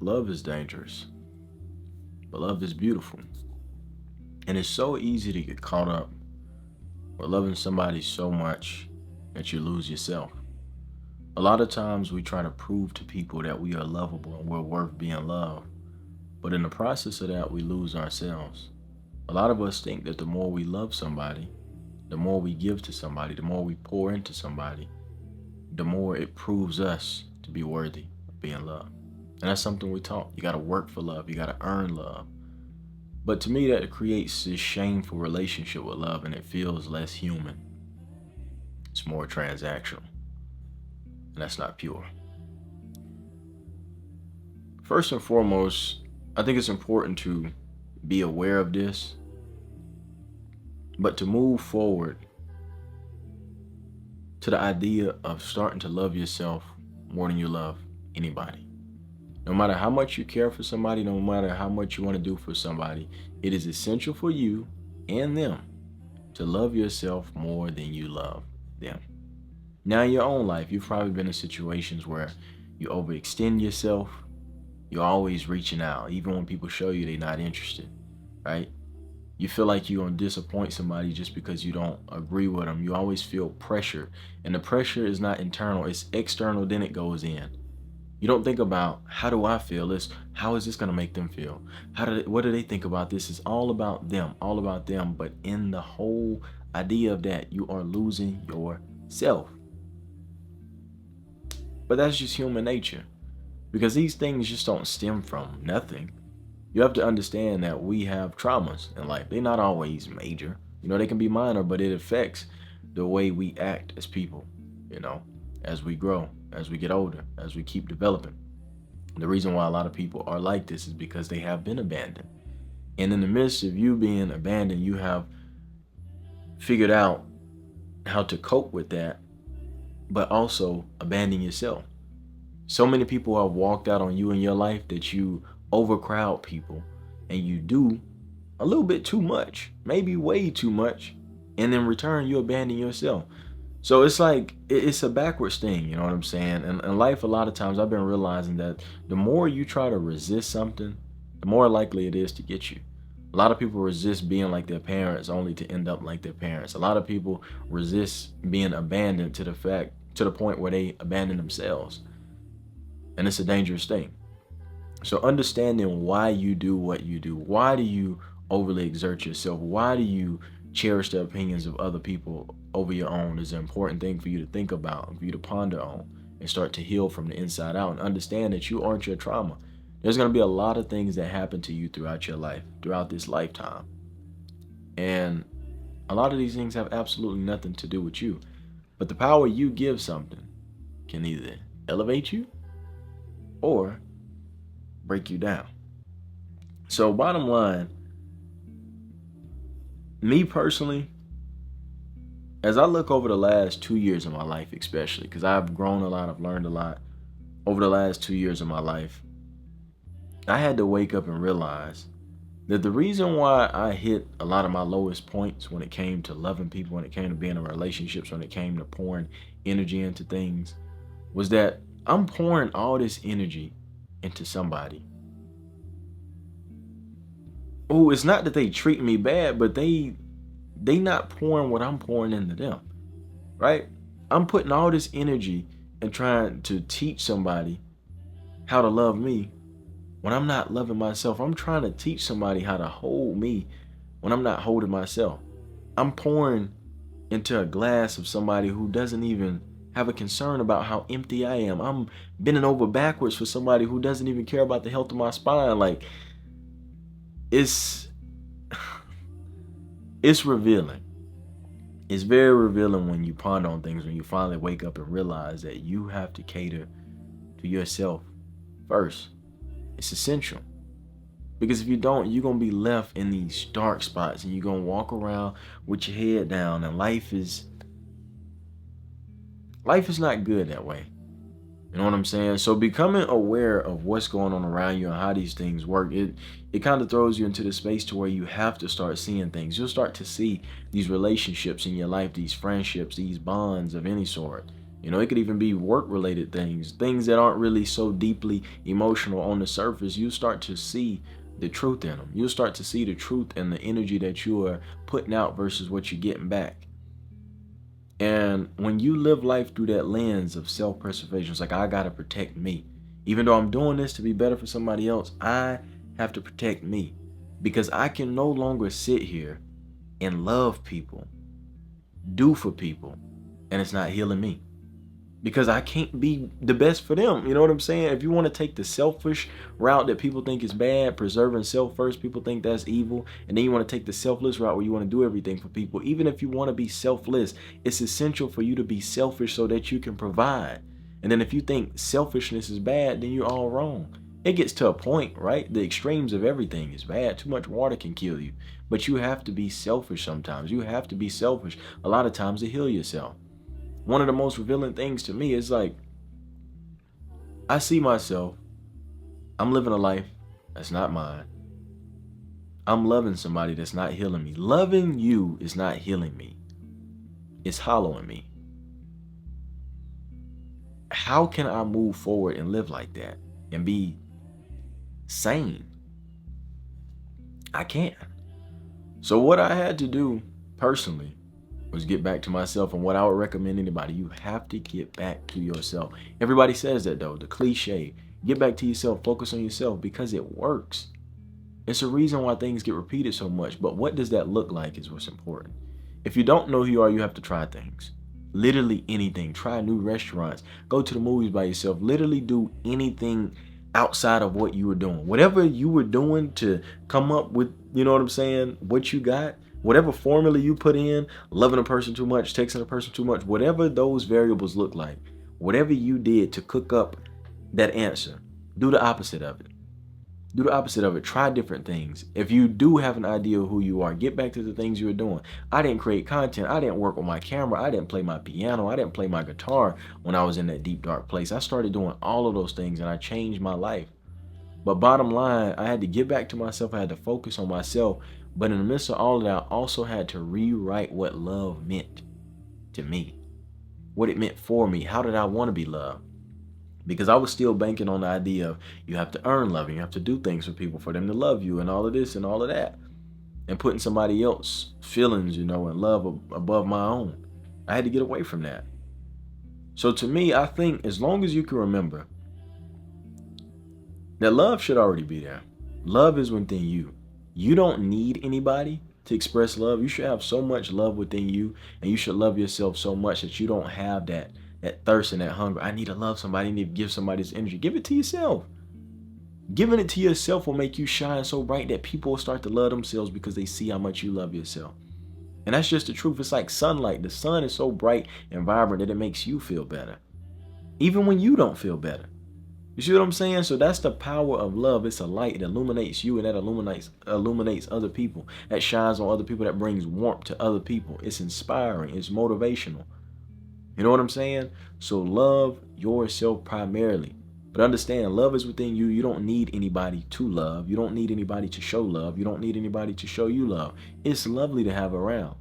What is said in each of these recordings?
Love is dangerous, but love is beautiful. And it's so easy to get caught up with loving somebody so much that you lose yourself. A lot of times we try to prove to people that we are lovable and we're worth being loved. But in the process of that, we lose ourselves. A lot of us think that the more we love somebody, the more we give to somebody, the more we pour into somebody, the more it proves us to be worthy of being loved. And that's something we taught. You got to work for love, you got to earn love. But to me, that creates this shameful relationship with love and it feels less human. It's more transactional. And that's not pure. First and foremost, I think it's important to be aware of this, but to move forward to the idea of starting to love yourself more than you love anybody. No matter how much you care for somebody, no matter how much you want to do for somebody, it is essential for you and them to love yourself more than you love them. Now, in your own life, you've probably been in situations where you overextend yourself. You're always reaching out, even when people show you they're not interested, right? You feel like you're going to disappoint somebody just because you don't agree with them. You always feel pressure. And the pressure is not internal, it's external, then it goes in. You don't think about, how do I feel? It's, how is this going to make them feel? What do they think about this? It's all about them, all about them. But in the whole idea of that, you are losing yourself. But that's just human nature, because these things just don't stem from nothing. You have to understand that we have traumas in life. They're not always major. They can be minor, but it affects the way we act as people, as we grow, as we get older, as we keep developing. The reason why a lot of people are like this is because they have been abandoned. And in the midst of you being abandoned, you have figured out how to cope with that, but also abandon yourself. So many people have walked out on you in your life that you overcrowd people and you do a little bit too much, maybe way too much, and in return you abandon yourself. So it's like it's a backwards thing, you know what I'm saying? And in life, a lot of times I've been realizing that the more you try to resist something, the more likely it is to get you. A lot of people resist being like their parents only to end up like their parents. A lot of people resist being abandoned to the point where they abandon themselves. And it's a dangerous thing. So understanding why you do what you do, why do you overly exert yourself, why do you cherish the opinions of other people over your own, is an important thing for you to think about, for you to ponder on, and start to heal from the inside out and understand that you aren't your trauma. There's going to be a lot of things that happen to you throughout your life, throughout this lifetime. And a lot of these things have absolutely nothing to do with you. But the power you give something can either elevate you or break you down. So bottom line, me personally, as I look over the last 2 years of my life, especially, because I've grown a lot, I've learned a lot over the last 2 years of my life, I had to wake up and realize that the reason why I hit a lot of my lowest points when it came to loving people, when it came to being in relationships, when it came to pouring energy into things, was that I'm pouring all this energy into somebody. Oh, it's not that they treat me bad, but they not pouring what I'm pouring into them, right? I'm putting all this energy and trying to teach somebody how to love me when I'm not loving myself. I'm trying to teach somebody how to hold me when I'm not holding myself. I'm pouring into a glass of somebody who doesn't even have a concern about how empty I am. I'm bending over backwards for somebody who doesn't even care about the health of my spine. Like, it's revealing. It's very revealing when you ponder on things, when you finally wake up and realize that you have to cater to yourself first. It's essential. Because if you don't, you're going to be left in these dark spots and you're going to walk around with your head down, and life is not good that way. You know what I'm saying? So becoming aware of what's going on around you and how these things work, it kind of throws you into the space to where you have to start seeing things. You'll start to see these relationships in your life, these friendships, these bonds of any sort. You know, it could even be work related things, things that aren't really so deeply emotional on the surface. You start to see the truth in them. You'll start to see the truth and the energy that you are putting out versus what you're getting back. And when you live life through that lens of self-preservation, it's like, I got to protect me. Even though I'm doing this to be better for somebody else, I have to protect me because I can no longer sit here and love people, do for people, and it's not healing me because I can't be the best for them. You know what I'm saying? If you want to take the selfish route that people think is bad, preserving self first, people think that's evil. And then you want to take the selfless route where you want to do everything for people. Even if you want to be selfless, it's essential for you to be selfish so that you can provide. And then if you think selfishness is bad, then you're all wrong. It gets to a point, right? The extremes of everything is bad. Too much water can kill you. But you have to be selfish sometimes. You have to be selfish a lot of times to heal yourself. One of the most revealing things to me is like, I see myself, I'm living a life that's not mine. I'm loving somebody that's not healing me. Loving you is not healing me. It's hollowing me. How can I move forward and live like that and be sane? I can't. So what I had to do personally was get back to myself, and what I would recommend anybody, you have to get back to yourself. Everybody says that though, the cliche, get back to yourself, focus on yourself, because it works. It's a reason why things get repeated so much, but what does that look like is what's important. If you don't know who you are, you have to try things. Literally anything. Try new restaurants, go to the movies by yourself, literally do anything outside of what you were doing. Whatever you were doing to come up with, you know what I'm saying, what you got, whatever formula you put in, loving a person too much, texting a person too much, whatever those variables look like, whatever you did to cook up that answer, do the opposite of it. Do the opposite of it. Try different things. If you do have an idea of who you are, get back to the things you were doing. I didn't create content. I didn't work on my camera. I didn't play my piano. I didn't play my guitar when I was in that deep, dark place. I started doing all of those things and I changed my life. But bottom line, I had to get back to myself. I had to focus on myself. But in the midst of all of that, I also had to rewrite what love meant to me, what it meant for me. How did I want to be loved? Because I was still banking on the idea of you have to earn love and you have to do things for people for them to love you and all of this and all of that. And putting somebody else's feelings, and love above my own. I had to get away from that. So to me, I think as long as you can remember that love should already be there. Love is within you. You don't need anybody to express love. You should have so much love within you, and you should love yourself so much that you don't have that thirst and that hunger. I need to love somebody. I need to give somebody this energy. Give it to yourself. Giving it to yourself will make you shine so bright that people will start to love themselves because they see how much you love yourself. And that's just the truth. It's like sunlight. The sun is so bright and vibrant that it makes you feel better, even when you don't feel better. You see what I'm saying? So that's the power of love. It's a light. It illuminates you, and that illuminates other people. That shines on other people. That brings warmth to other people. It's inspiring. It's motivational. You know what I'm saying? So love yourself primarily. But understand, love is within you. You don't need anybody to love. You don't need anybody to show love. You don't need anybody to show you love. It's lovely to have around.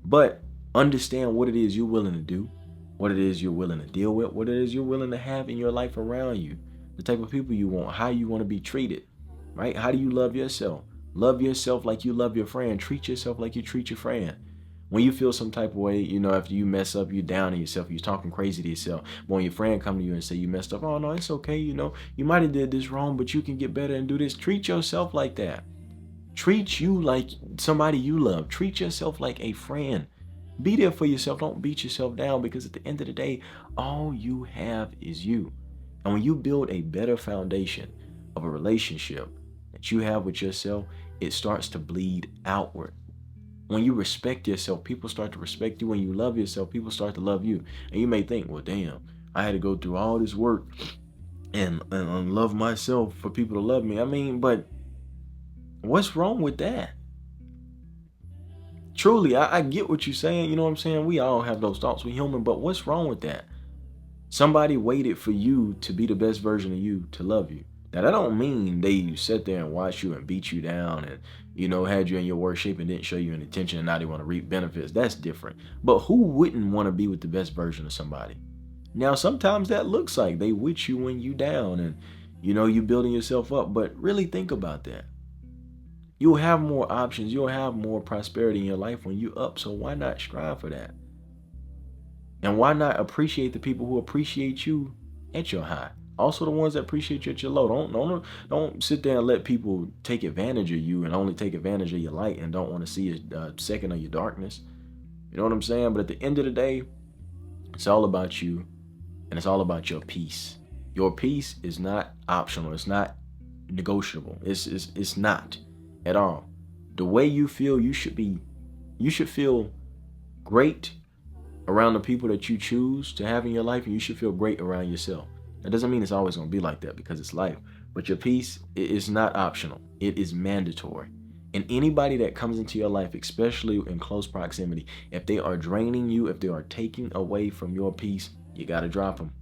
But understand what it is you're willing to do, what it is you're willing to deal with, what it is you're willing to have in your life around you, the type of people you want, how you want to be treated, right? How do you love yourself? Love yourself like you love your friend. Treat yourself like you treat your friend. When you feel some type of way, after you mess up, you're down on yourself, you're talking crazy to yourself. But when your friend come to you and say you messed up, oh no, it's okay, you might have did this wrong, but you can get better and do this. Treat yourself like that. Treat you like somebody you love. Treat yourself like a friend. Be there for yourself. Don't beat yourself down, because at the end of the day, all you have is you. And when you build a better foundation of a relationship that you have with yourself, it starts to bleed outward. When you respect yourself, people start to respect you. When you love yourself, people start to love you. And you may think, well, damn, I had to go through all this work and love myself for people to love me. But what's wrong with that? Truly, I get what you're saying. You know what I'm saying? We all have those thoughts. We're human, but what's wrong with that? Somebody waited for you to be the best version of you to love you. Now, that don't mean they sat there and watched you and beat you down and, had you in your worst shape and didn't show you any attention and now they want to reap benefits. That's different. But who wouldn't want to be with the best version of somebody? Now, sometimes that looks like they with you when you down and you building yourself up, but really think about that. You'll have more options. You'll have more prosperity in your life when you up. So why not strive for that? And why not appreciate the people who appreciate you at your high? Also, the ones that appreciate you at your low. Don't sit there and let people take advantage of you and only take advantage of your light and don't want to see a second of your darkness. You know what I'm saying? But at the end of the day, it's all about you and it's all about your peace. Your peace is not optional. It's not negotiable. It's not at all. The way you feel, you should feel great around the people that you choose to have in your life, and you should feel great around yourself. That doesn't mean it's always going to be like that because it's life. But your peace is not optional. It is mandatory. And anybody that comes into your life, especially in close proximity, if they are draining you, if they are taking away from your peace, you got to drop them.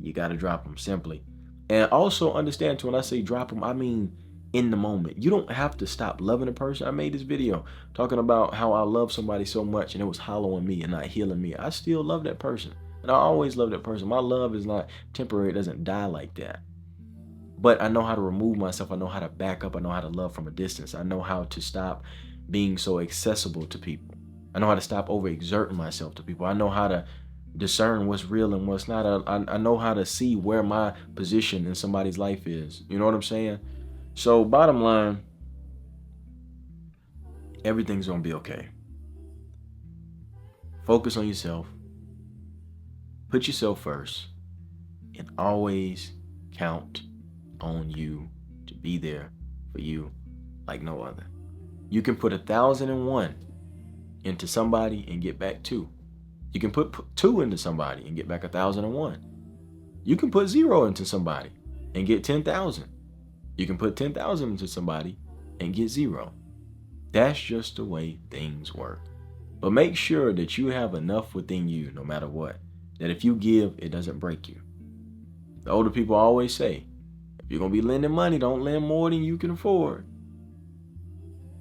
You got to drop them simply. And also understand too, when I say drop them, I mean in the moment. You don't have to stop loving a person. I made this video talking about how I love somebody so much and it was hollowing me and not healing me. I still love that person. And I always love that person. My love is not temporary. It doesn't die like that. But I know how to remove myself. I know how to back up. I know how to love from a distance. I know how to stop being so accessible to people. I know how to stop overexerting myself to people. I know how to discern what's real and what's not. I know how to see where my position in somebody's life is. You know what I'm saying? So bottom line, everything's going to be okay. Focus on yourself. Put yourself first. And always count on you to be there for you like no other. You can put 1,001 into somebody and get back 2. You can put 2 into somebody and get back 1,001. You can put 0 into somebody and get 10,000. You can put 10,000 into somebody and get 0. That's just the way things work. But make sure that you have enough within you, no matter what, that if you give, it doesn't break you. The older people always say, if you're going to be lending money, don't lend more than you can afford.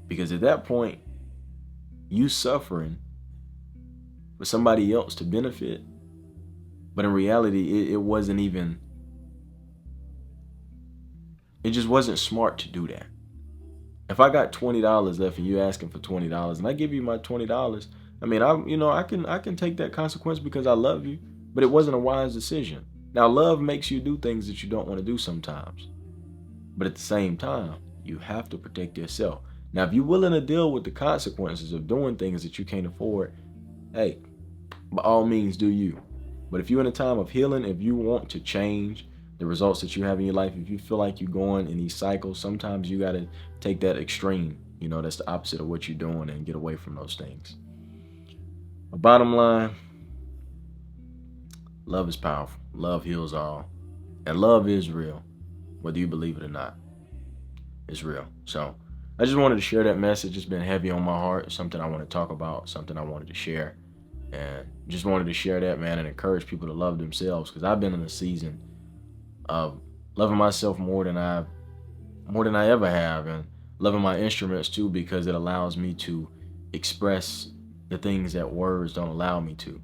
Because at that point, you suffering for somebody else to benefit. But in reality, it just wasn't smart to do that. If I got $20 left and you asking for $20 and I give you my $20, I mean, I can take that consequence because I love you, but it wasn't a wise decision. Now, love makes you do things that you don't want to do sometimes. But at the same time, you have to protect yourself. Now, if you're willing to deal with the consequences of doing things that you can't afford, hey, by all means, do you. But if you're in a time of healing, if you want to change the results that you have in your life, if you feel like you're going in these cycles, sometimes you got to take that extreme. That's the opposite of what you're doing and get away from those things. But bottom line, love is powerful. Love heals all. And love is real, whether you believe it or not. It's real. So I just wanted to share that message. It's been heavy on my heart. It's something I want to talk about, something I wanted to share. And just wanted to share that, man, and encourage people to love themselves, because I've been in a season of loving myself more than I ever have, and loving my instruments too, because it allows me to express the things that words don't allow me to.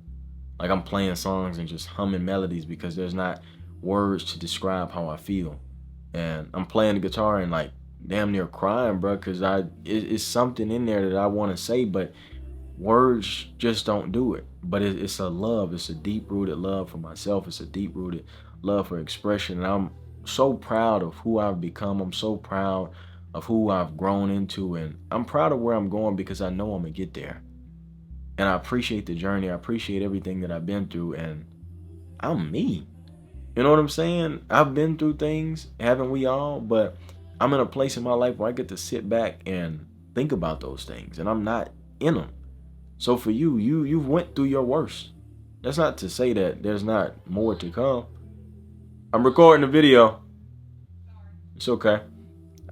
Like, I'm playing songs and just humming melodies because there's not words to describe how I feel. And I'm playing the guitar and like damn near crying, bro, because it's something in there that I want to say, but words just don't do it. But it's a love. It's a deep-rooted love for myself. It's a deep-rooted love for expression. And I'm so proud of who I've become. I'm so proud of who I've grown into. And I'm proud of where I'm going because I know I'm going to get there. And I appreciate the journey. I appreciate everything that I've been through. And I'm me. You know what I'm saying? I've been through things, haven't we all? But I'm in a place in my life where I get to sit back and think about those things. And I'm not in them. So for you've went through your worst. That's not to say that there's not more to come. I'm recording the video. It's okay.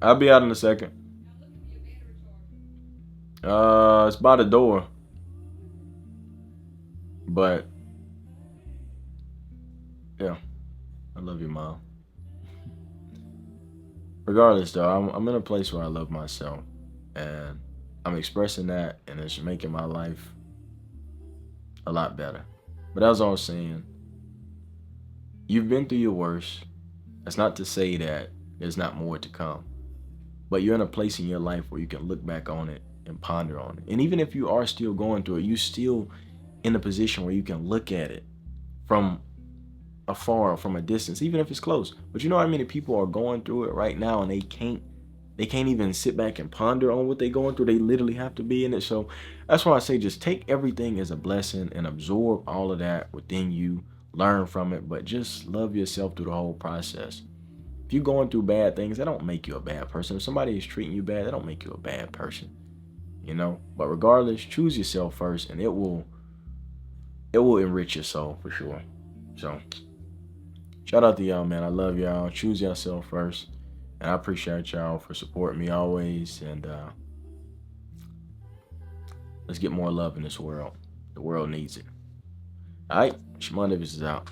I'll be out in a second. It's by the door. But yeah, I love you, Mom. Regardless, though, I'm in a place where I love myself, and I'm expressing that, and it's making my life a lot better. But as I was saying, You've been through your worst. That's not to say that there's not more to come, but you're in a place in your life where you can look back on it and ponder on it. And even if you are still going through it, you still in a position where you can look at it from afar, from a distance, even if it's close. But you know how many people are going through it right now and they can't even sit back and ponder on what they're going through. They literally have to be in it. So that's why I say just take everything as a blessing and absorb all of that within you, learn from it, but just love yourself through the whole process. If you're going through bad things, that don't make you a bad person. If somebody is treating you bad, that don't make you a bad person, you know? But regardless, choose yourself first and it will enrich your soul for sure. So shout out to y'all, man. I love y'all. Choose yourself first. And I appreciate y'all for supporting me always. And let's get more love in this world. The world needs it. All right, shimoniverse is out.